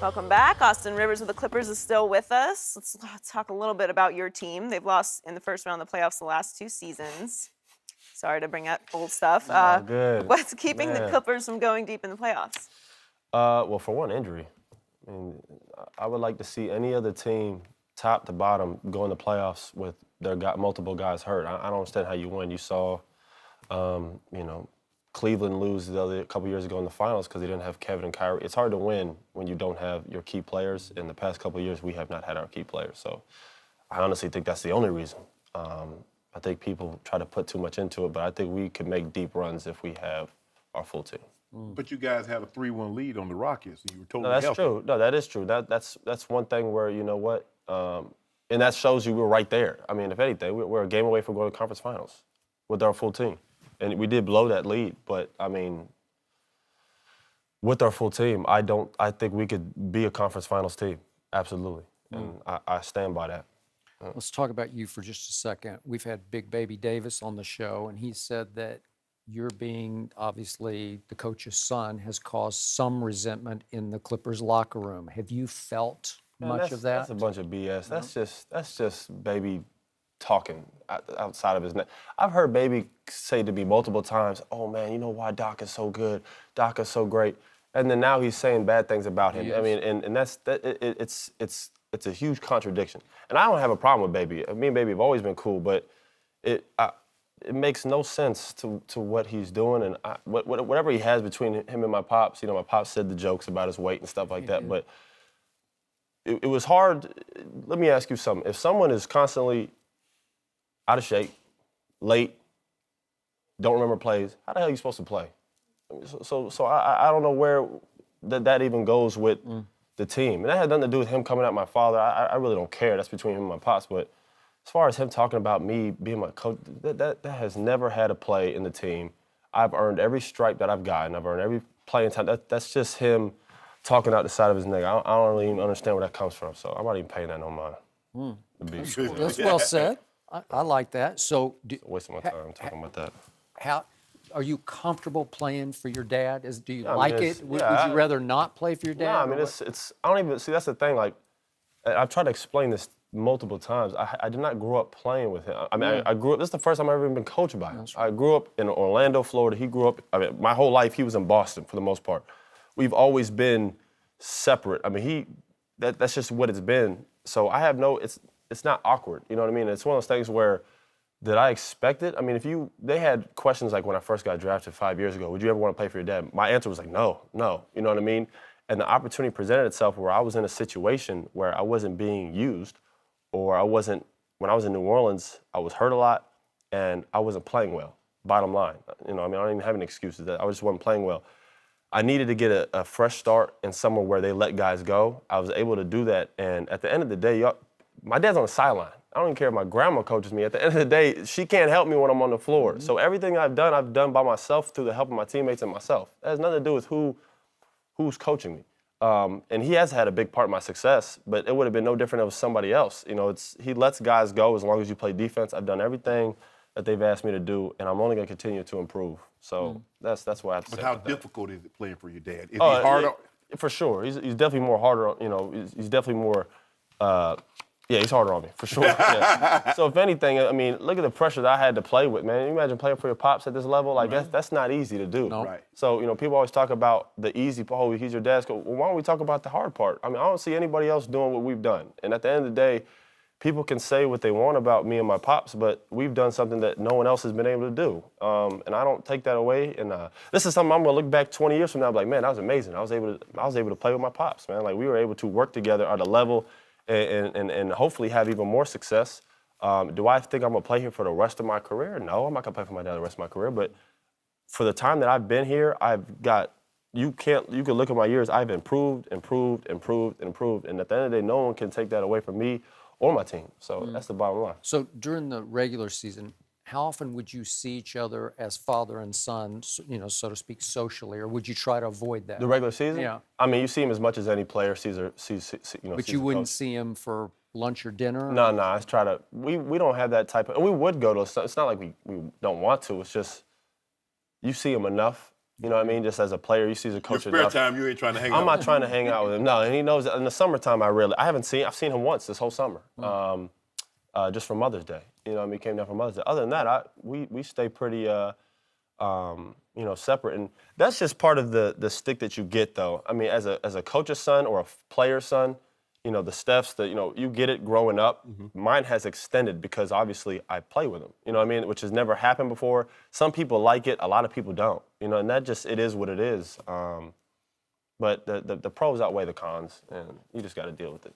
Welcome back. Austin Rivers of the Clippers is still with us. Let's talk a little bit about your team. They've lost in the first round of the playoffs the last 2 seasons. Sorry to bring up old stuff. Good. What's keeping the Clippers from going deep in the playoffs? Well, for one, injury. I mean, I would like to see any other team, top to bottom, go in the playoffs with their multiple guys hurt. I don't understand how you win. You saw, Cleveland lose a couple years ago in the finals because they didn't have Kevin and Kyrie. It's hard to win when you don't have your key players. In the past couple of years, we have not had our key players. So I honestly think that's the only reason. I think people try to put too much into it, but I think we could make deep runs if we have our full team. But you guys have a 3-1 lead on the Rockets, and you were totally No, that's healthy. true. No, that is true. That's one thing where, you know what, and that shows you we're right there. I mean, if anything, we're a game away from going to conference finals with our full team. And we did blow that lead, but, I mean, with our full team, I think we could be a conference finals team, absolutely. And I stand by that. Let's talk about you for just a second. We've had Big Baby Davis on the show, and he said that you're being, obviously, the coach's son has caused some resentment in the Clippers locker room. Have you felt much of that? That's a bunch of BS. That's just Baby talking outside of his neck. I've heard Baby say to me multiple times, "Oh man, you know why Doc is so good? Doc is so great." And then now he's saying bad things about him. Yes. I mean, and it's a huge contradiction. And I don't have a problem with Baby. Me and Baby have always been cool, but it makes no sense to what he's doing, and whatever he has between him and my pops. You know, my pops said the jokes about his weight and stuff like that, but it was hard. Let me ask you something. If someone is constantly out of shape, late, don't remember plays, how the hell are you supposed to play? So I don't know where that even goes with the team. And that had nothing to do with him coming at my father. I really don't care. That's between him and my pops. But as far as him talking about me being my coach, that has never had a play in the team. I've earned every stripe that I've gotten. I've earned every playing time. That's just him talking out the side of his neck. I don't really even understand where that comes from. So I'm not even paying that no mind. That's well said. I like that. So, Wasting my time talking about that. how are you comfortable playing for your dad? Do you I mean, like it's- it? Would yeah, you rather not play for your dad? No, I or mean, what? it's. I don't even see. That's the thing. Like, I've tried to explain this multiple times. I did not grow up playing with him. I mean, I grew up. This is the first time I've ever been coached by him. I grew up in Orlando, Florida. He grew up. I mean, my whole life he was in Boston for the most part. We've always been separate. I mean, that's just what it's been. So I have no. It's not awkward. You know what I mean? It's one of those things where. Did I expect it? I mean, they had questions like when I first got drafted 5 years ago, would you ever want to play for your dad? My answer was like, no, you know what I mean? And the opportunity presented itself where I was in a situation where I wasn't being used, or when I was in New Orleans, I was hurt a lot and I wasn't playing well, bottom line. You know, I mean, I don't even have any excuses. I just wasn't playing well. I needed to get a fresh start in somewhere where they let guys go. I was able to do that, and at the end of the day, my dad's on the sideline. I don't even care if my grandma coaches me. At the end of the day, she can't help me when I'm on the floor. So everything I've done by myself through the help of my teammates and myself. It has nothing to do with who's coaching me. And he has had a big part in my success, but it would have been no different if it was somebody else. You know, he lets guys go as long as you play defense. I've done everything that they've asked me to do, and I'm only going to continue to improve. So that's what I have to say. But how about that. difficult is it playing for your dad? Is he harder? For sure. He's definitely more harder, you know, he's definitely more, he's harder on me, for sure. Yeah. So if anything, I mean, look at the pressure that I had to play with, man. You imagine playing for your pops at this level? Like, that's not easy to do. No. Right. So, you know, people always talk about the easy part. Oh, he's your dad's coach. Well, why don't we talk about the hard part? I mean, I don't see anybody else doing what we've done. And at the end of the day, people can say what they want about me and my pops, but we've done something that no one else has been able to do. And I don't take that away. And this is something I'm gonna look back 20 years from now and be like, man, that was amazing. I was able to play with my pops, man. Like, we were able to work together at a level and hopefully have even more success. Do I think I'm gonna play here for the rest of my career? No, I'm not gonna play for my dad the rest of my career. But for the time that I've been here, you can look at my years, I've improved. And at the end of the day, no one can take that away from me or my team. So that's the bottom line. So during the regular season, how often would you see each other as father and son, you know, so to speak, socially, or would you try to avoid that? The regular season? Yeah. I mean, you see him as much as any player sees, But sees you a wouldn't coach. see him for lunch or dinner? No, I try to. We don't have that type of. And we would go to. It's not like we don't want to. It's just you see him enough You know what I mean? Just as a player, you see the Your coach spare enough. time, you ain't trying to hang out. I'm not trying to hang out with him. No, and he knows that in the summertime I've seen him once this whole summer. Just for Mother's Day. You know what I mean? Came down for Mother's Day. Other than that, we stay pretty separate. And that's just part of the stick that you get though. I mean, as a coach's son or a player's son, the steps that, you get it growing up. Mine has extended because obviously I play with them, you know what I mean? Which has never happened before. Some people like it, a lot of people don't, and that just, it is what it is. But the pros outweigh the cons, and you just got to deal with it.